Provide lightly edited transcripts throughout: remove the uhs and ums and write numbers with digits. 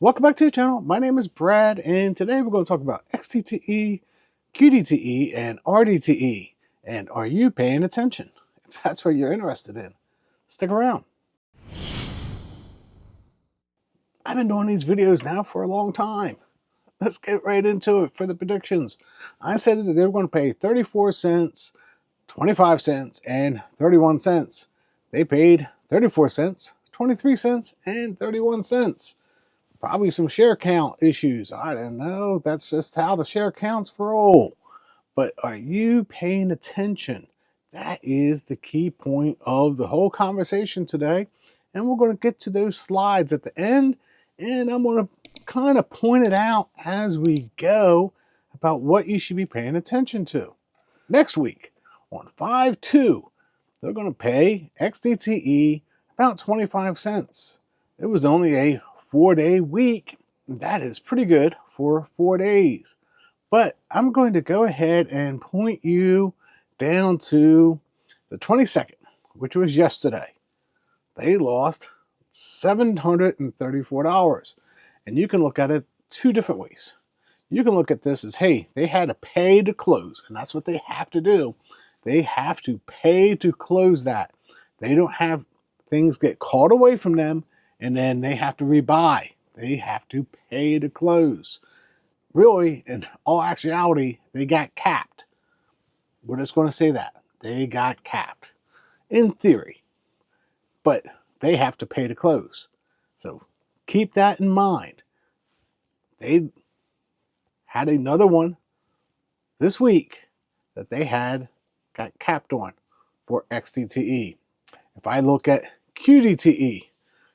Welcome back to the channel. My name is Brad, and today we're going to talk about XDTE, QDTE, and RDTE. And are you paying attention? If that's what you're interested in, stick around. I've been doing these videos now for a long time. Let's get right into it for the predictions. I said that they were going to pay 34 cents, 25 cents, and 31 cents. They paid 34 cents, 23 cents, and 31 cents. Probably some share count issues. I don't know. That's just how the share counts roll. But are you paying attention? That is the key point of the whole conversation today. And we're going to get to those slides at the end. And I'm going to kind of point it out as we go about what you should be paying attention to. Next week on 5/2, they're going to pay XDTE about 25 cents. It was only a 4-day week. That is pretty good for 4 days. But I'm going to go ahead and point you down to the 22nd, which was yesterday. They lost $734. And you can look at it two different ways. You can look at this as, hey, they had to pay to close, and that's what they have to do. They have to pay to close that. They don't have things get called away from them and then they have to rebuy. They have to pay to close. Really, in all actuality, they got capped. We're just going to say that. They got capped. In theory. But they have to pay to close. So keep that in mind. They had another one this week that they got capped on for XDTE. If I look at QDTE,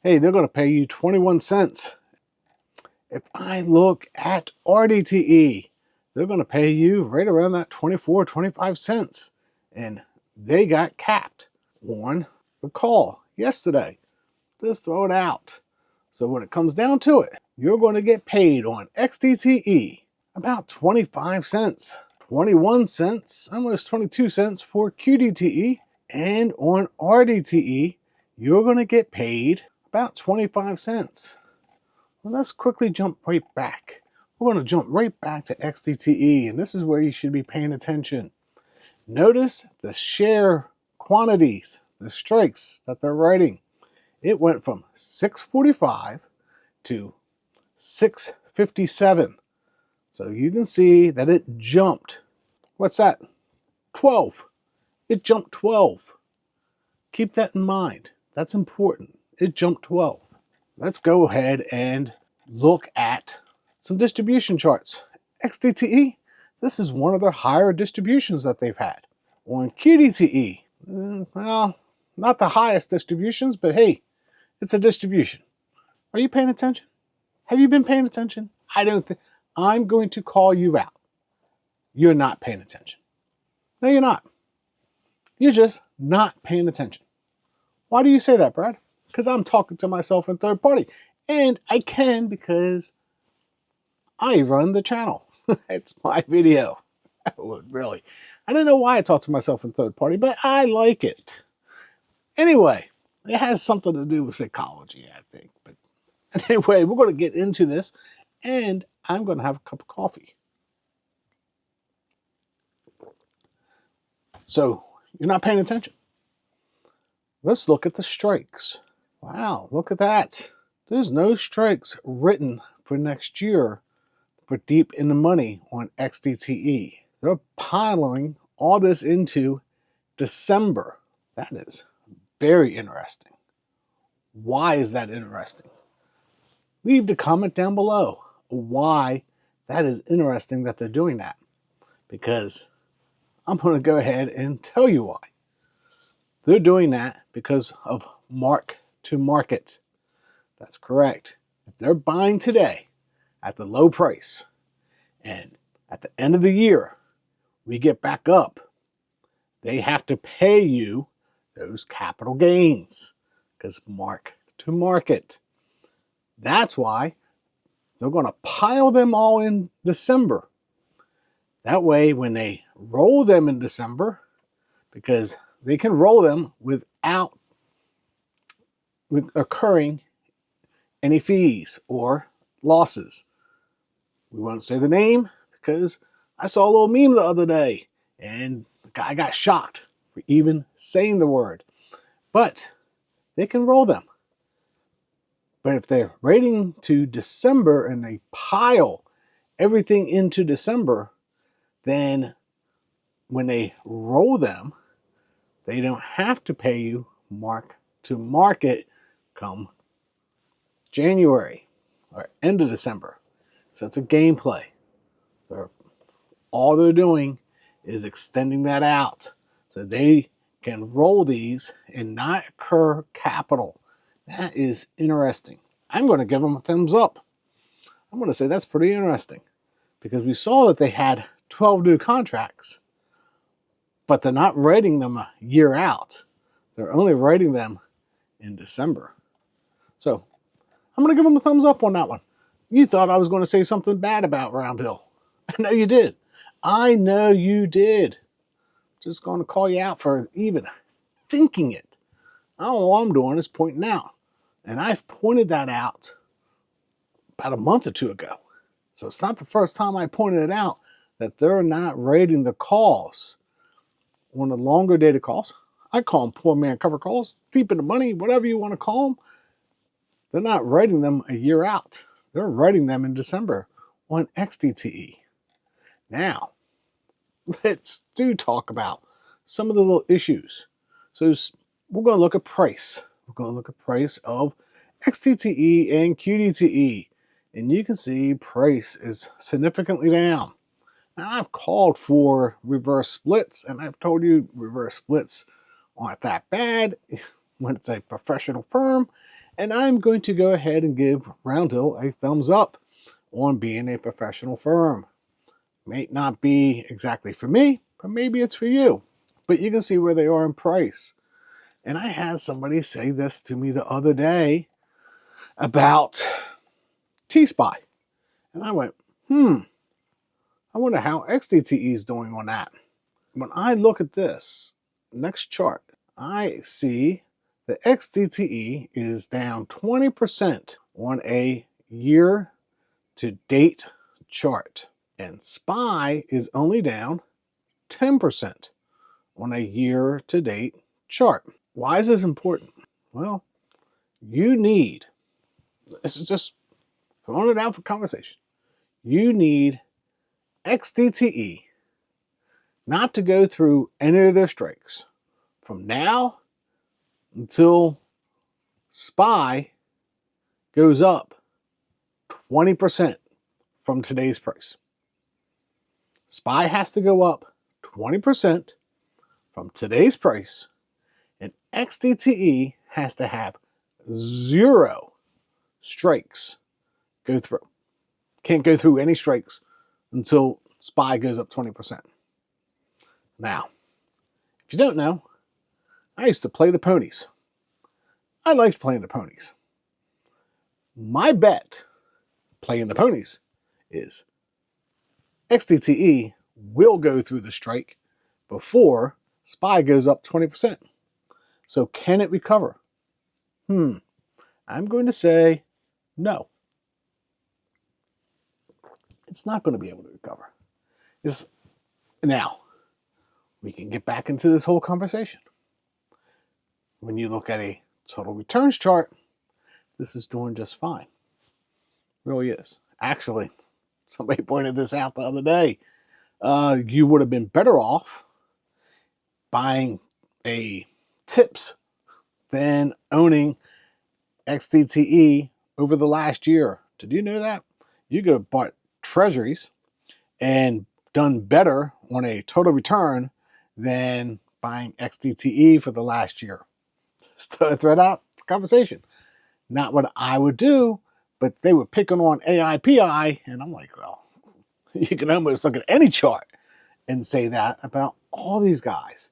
hey, they're going to pay you 21 cents. If I look at RDTE, they're going to pay you right around that 24, 25 cents. And they got capped on the call yesterday. Just throw it out. So when it comes down to it, you're going to get paid on XDTE about 25 cents, 21 cents, almost 22 cents for QDTE. And on RDTE, you're going to get paid about 25 cents. Well, let's quickly jump right back. We're going to jump right back to XDTE, and this is where you should be paying attention. Notice the share quantities, the strikes that they're writing. It went from 645 to 657. So you can see that it jumped. What's that? 12. It jumped 12. Keep that in mind. That's important. It jumped 12. Let's go ahead and look at some distribution charts. XDTE, this is one of their higher distributions that they've had. On QDTE, well, not the highest distributions, but hey, it's a distribution. Are you paying attention? Have you been paying attention? I don't think. I'm going to call you out. You're not paying attention. No, you're not. You're just not paying attention. Why do you say that, Brad? Because I'm talking to myself in third party. And I can because I run the channel. It's my video. Really. I don't know why I talk to myself in third party, but I like it. Anyway, it has something to do with psychology, I think. But anyway, we're going to get into this, and I'm going to have a cup of coffee. So, you're not paying attention. Let's look at the strikes. Wow, look at that. There's no strikes written for next year for deep in the money on XDTE. They're piling all this into December. That is very interesting. Why is that interesting? Leave the comment down below why that is interesting that they're doing that. Because I'm going to go ahead and tell you why. They're doing that because of mark to market. That's correct. If they're buying today at the low price and at the end of the year we get back up, they have to pay you those capital gains because mark to market. That's why they're going to pile them all in December. That way when they roll them in December, because they can roll them without occurring any fees or losses. We won't say the name because I saw a little meme the other day and the guy got shot for even saying the word. But they can roll them. But if they're rating to December and they pile everything into December, then when they roll them, they don't have to pay you mark to market come January or end of December. So it's a game play. All they're doing is extending that out so they can roll these and not incur capital. That is interesting. I'm going to give them a thumbs up. I'm going to say that's pretty interesting because we saw that they had 12 new contracts, but they're not rating them a year out. They're only rating them in December. So I'm going to give them a thumbs up on that one. You thought I was going to say something bad about Round Hill. I know you did. I know you did. Just going to call you out for even thinking it. All I'm doing is pointing out. And I've pointed that out about a month or two ago. So it's not the first time I pointed it out that they're not rating the calls on the longer dated calls. I call them poor man cover calls, deep in the money, whatever you want to call them. They're not rating them a year out. They're rating them in December on XDTE. Now, let's talk about some of the little issues. So we're going to look at price. We're going to look at price of XDTE and QDTE. And you can see price is significantly down. Now, I've called for reverse splits, and I've told you reverse splits aren't that bad when it's a professional firm. And I'm going to go ahead and give Round Hill a thumbs up on being a professional firm. May not be exactly for me, but maybe it's for you. But you can see where they are in price. And I had somebody say this to me the other day about T-Spy. And I went, I wonder how XDTE is doing on that. When I look at this next chart, I see that XDTE is down 20% on a year-to-date chart. And SPY is only down 10% on a year-to-date chart. Why is this important? Well, you need, this is just throwing it out for conversation, you need XDTE not to go through any of their strikes from now until SPY goes up 20% from today's price. SPY has to go up 20% from today's price, and XDTE has to have 0 strikes go through. Can't go through any strikes until SPY goes up 20%. Now, if you don't know, I used to play the ponies. I liked playing the ponies. My bet playing the ponies is XDTE will go through the strike before SPY goes up 20%. So can it recover? I'm going to say no. It's not going to be able to recover. Now, we can get back into this whole conversation. When you look at a total returns chart, this is doing just fine. It really is. Actually, somebody pointed this out the other day. You would have been better off buying a TIPS than owning XDTE over the last year. Did you know that? You could have bought treasuries and done better on a total return than buying XDTE for the last year. Just to throw it out conversation. Not what I would do, but they were picking on AIPI, and I'm like, well, you can almost look at any chart and say that about all these guys.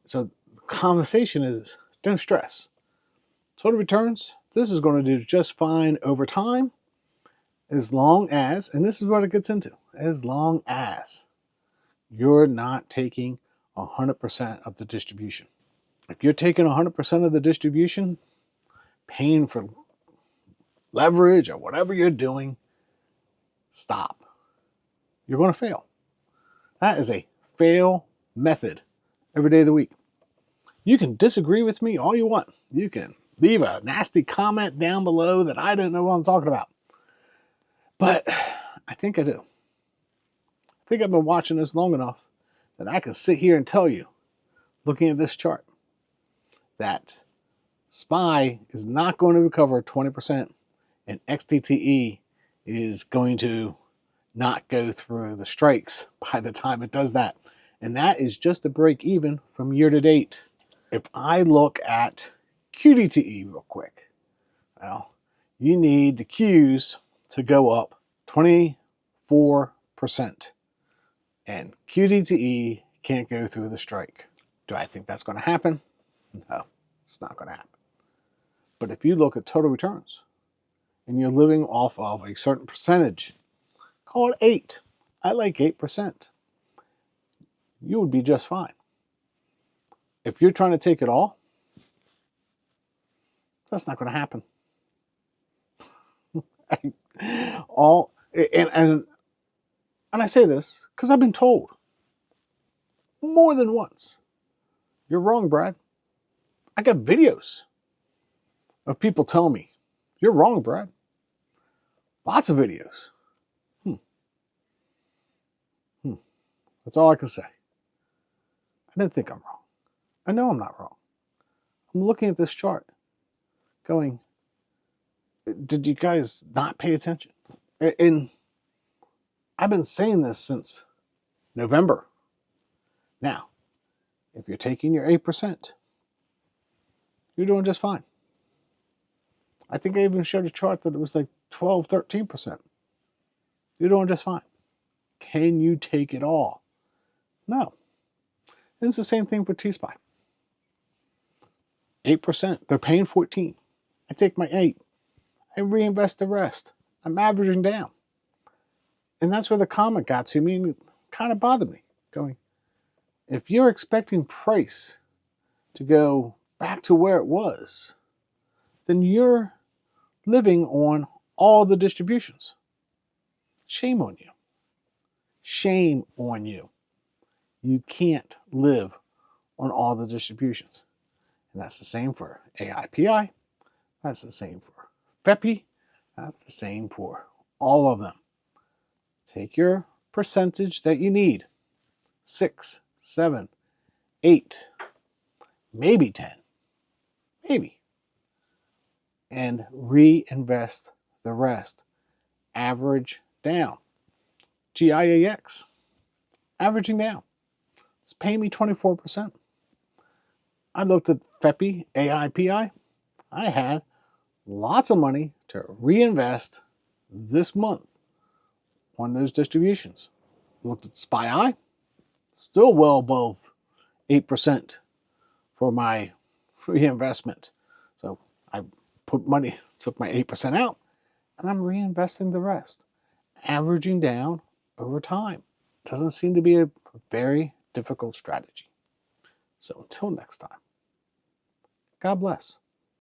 So the conversation is, don't stress. Total returns, this is going to do just fine over time, as long as, and this is what it gets into, as long as you're not taking 100% of the distribution. If you're taking 100% of the distribution, paying for leverage or whatever you're doing, stop. You're going to fail. That is a fail method every day of the week. You can disagree with me all you want. You can leave a nasty comment down below that I don't know what I'm talking about. But I think I do. I think I've been watching this long enough that I can sit here and tell you, looking at this chart, that SPY is not going to recover 20% and XDTE is going to not go through the strikes by the time it does that. And that is just a break even from year to date. If I look at QDTE real quick, well, you need the Qs to go up 24%. And QDTE can't go through the strike. Do I think that's going to happen? No, it's not going to happen. But if you look at total returns and you're living off of a certain percentage, call it 8. I like 8%. You would be just fine. If you're trying to take it all, that's not going to happen. And I say this because I've been told more than once, you're wrong, Brad. I got videos of people telling me, you're wrong, Brad. Lots of videos. That's all I can say. I didn't think I'm wrong. I know I'm not wrong. I'm looking at this chart going, did you guys not pay attention? And I've been saying this since November. Now, if you're taking your 8%, you're doing just fine. I think I even showed a chart that it was like 12, 13%. You're doing just fine. Can you take it all? No. And it's the same thing for T-SPY. 8%. They're paying 14. I take my 8. I reinvest the rest. I'm averaging down. And that's where the comment got to me and it kind of bothered me. Going, if you're expecting price to go back to where it was, then you're living on all the distributions. Shame on you. Shame on you. You can't live on all the distributions. And that's the same for AIPI. That's the same for FEPI. That's the same for all of them. Take your percentage that you need. 6, 7, 8, maybe 10. Maybe. And reinvest the rest. Average down. GIAX. Averaging down. It's paying me 24%. I looked at FEPI, AIPI. I had lots of money to reinvest this month on those distributions. Looked at SPY, still well above 8% for my reinvestment. So I put money, took my 8% out, and I'm reinvesting the rest, averaging down over time. Doesn't seem to be a very difficult strategy. So until next time, God bless.